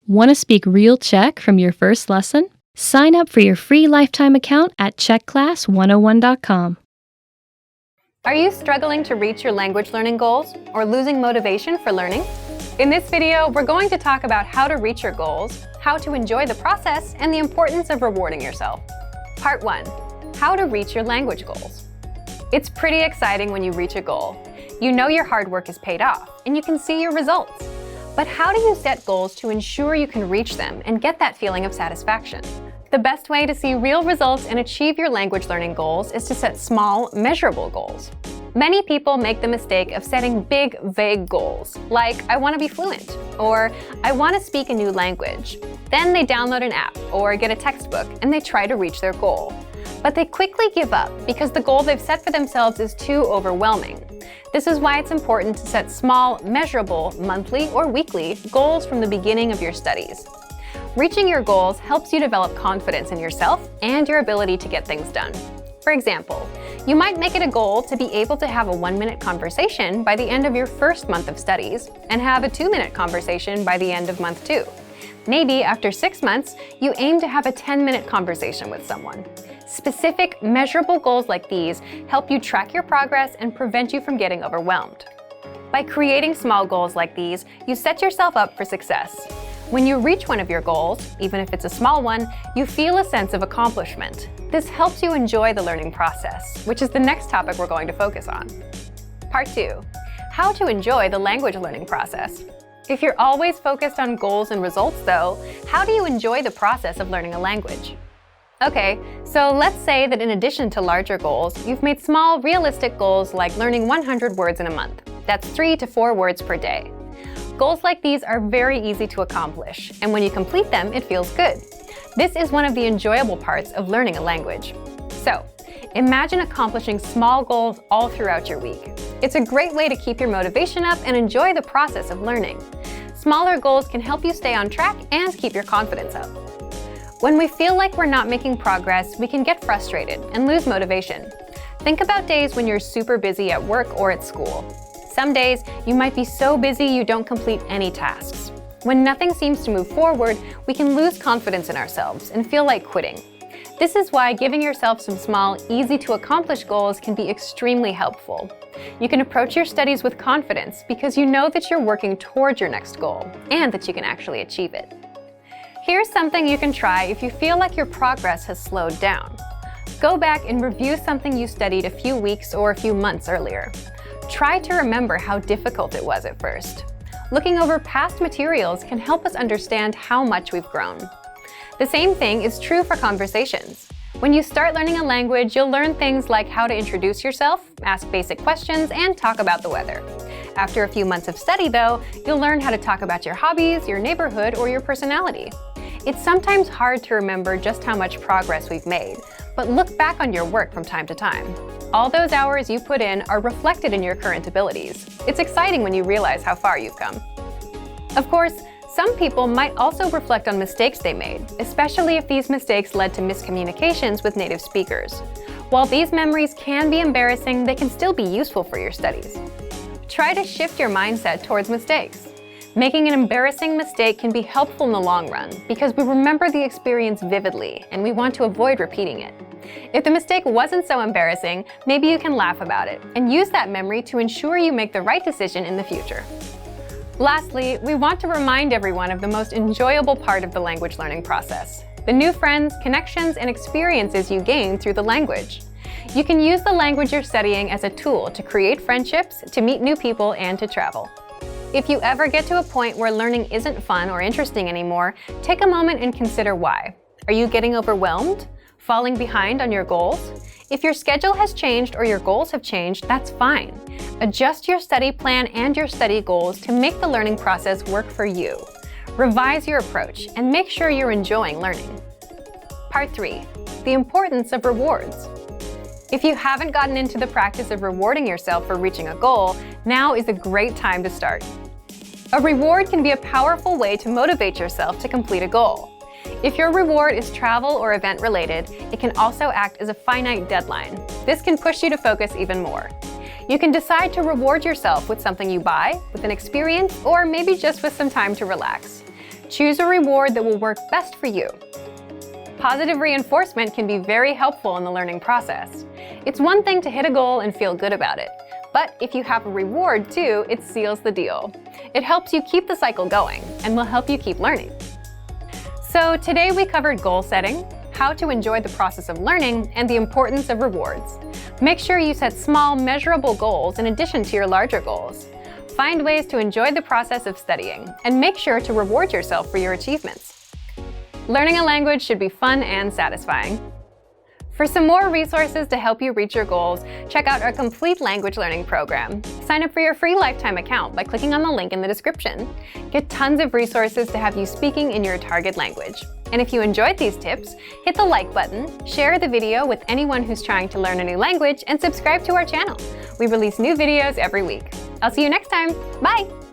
Want to speak real Czech from your first lesson? Sign up for your free lifetime account at czechclass101.com. Are you struggling to reach your language learning goals or losing motivation for learning? In this video, we're going to talk about how to reach your goals, how to enjoy the process, and the importance of rewarding yourself. Part 1. How to reach your language goals. It's pretty exciting when you reach a goal. You know your hard work is paid off, and you can see your results. But how do you set goals to ensure you can reach them and get that feeling of satisfaction? The best way to see real results and achieve your language learning goals is to set small, measurable goals. Many people make the mistake of setting big, vague goals, like I want to be fluent, or I want to speak a new language. Then they download an app or get a textbook and they try to reach their goal. But they quickly give up because the goal they've set for themselves is too overwhelming. This is why it's important to set small, measurable, monthly or weekly goals from the beginning of your studies. Reaching your goals helps you develop confidence in yourself and your ability to get things done. For example, you might make it a goal to be able to have a 1-minute conversation by the end of your first month of studies and have a 2-minute conversation by the end of month 2. Maybe after 6 months, you aim to have a 10-minute conversation with someone. Specific, measurable goals like these help you track your progress and prevent you from getting overwhelmed. By creating small goals like these, you set yourself up for success. When you reach one of your goals, even if it's a small one, you feel a sense of accomplishment. This helps you enjoy the learning process, which is the next topic we're going to focus on. Part 2. How to enjoy the language learning process. If you're always focused on goals and results, though, how do you enjoy the process of learning a language? Okay, so let's say that in addition to larger goals, you've made small, realistic goals like learning 100 words in a month. That's 3 to 4 words per day. Goals like these are very easy to accomplish, and when you complete them, it feels good. This is one of the enjoyable parts of learning a language. So, imagine accomplishing small goals all throughout your week. It's a great way to keep your motivation up and enjoy the process of learning. Smaller goals can help you stay on track and keep your confidence up. When we feel like we're not making progress, we can get frustrated and lose motivation. Think about days when you're super busy at work or at school. Some days, you might be so busy you don't complete any tasks. When nothing seems to move forward, we can lose confidence in ourselves and feel like quitting. This is why giving yourself some small, easy-to-accomplish goals can be extremely helpful. You can approach your studies with confidence because you know that you're working towards your next goal and that you can actually achieve it. Here's something you can try if you feel like your progress has slowed down. Go back and review something you studied a few weeks or a few months earlier. Try to remember how difficult it was at first. Looking over past materials can help us understand how much we've grown. The same thing is true for conversations. When you start learning a language, you'll learn things like how to introduce yourself, ask basic questions, and talk about the weather. After a few months of study, though, you'll learn how to talk about your hobbies, your neighborhood, or your personality. It's sometimes hard to remember just how much progress we've made, but look back on your work from time to time. All those hours you put in are reflected in your current abilities. It's exciting when you realize how far you've come. Of course, some people might also reflect on mistakes they made, especially if these mistakes led to miscommunications with native speakers. While these memories can be embarrassing, they can still be useful for your studies. Try to shift your mindset towards mistakes. Making an embarrassing mistake can be helpful in the long run because we remember the experience vividly and we want to avoid repeating it. If the mistake wasn't so embarrassing, maybe you can laugh about it and use that memory to ensure you make the right decision in the future. Lastly, we want to remind everyone of the most enjoyable part of the language learning process: the new friends, connections, and experiences you gain through the language. You can use the language you're studying as a tool to create friendships, to meet new people, and to travel. If you ever get to a point where learning isn't fun or interesting anymore, take a moment and consider why. Are you getting overwhelmed? Falling behind on your goals? If your schedule has changed or your goals have changed, that's fine. Adjust your study plan and your study goals to make the learning process work for you. Revise your approach and make sure you're enjoying learning. Part 3. The importance of rewards. If you haven't gotten into the practice of rewarding yourself for reaching a goal, now is a great time to start. A reward can be a powerful way to motivate yourself to complete a goal. If your reward is travel or event related, it can also act as a finite deadline. This can push you to focus even more. You can decide to reward yourself with something you buy, with an experience, or maybe just with some time to relax. Choose a reward that will work best for you. Positive reinforcement can be very helpful in the learning process. It's one thing to hit a goal and feel good about it, but if you have a reward too, it seals the deal. It helps you keep the cycle going and will help you keep learning. So today we covered goal setting, how to enjoy the process of learning, and the importance of rewards. Make sure you set small, measurable goals in addition to your larger goals. Find ways to enjoy the process of studying, and make sure to reward yourself for your achievements. Learning a language should be fun and satisfying. For some more resources to help you reach your goals, check out our complete language learning program. Sign up for your free lifetime account by clicking on the link in the description. Get tons of resources to have you speaking in your target language. And if you enjoyed these tips, hit the like button, share the video with anyone who's trying to learn a new language, and subscribe to our channel. We release new videos every week. I'll see you next time. Bye!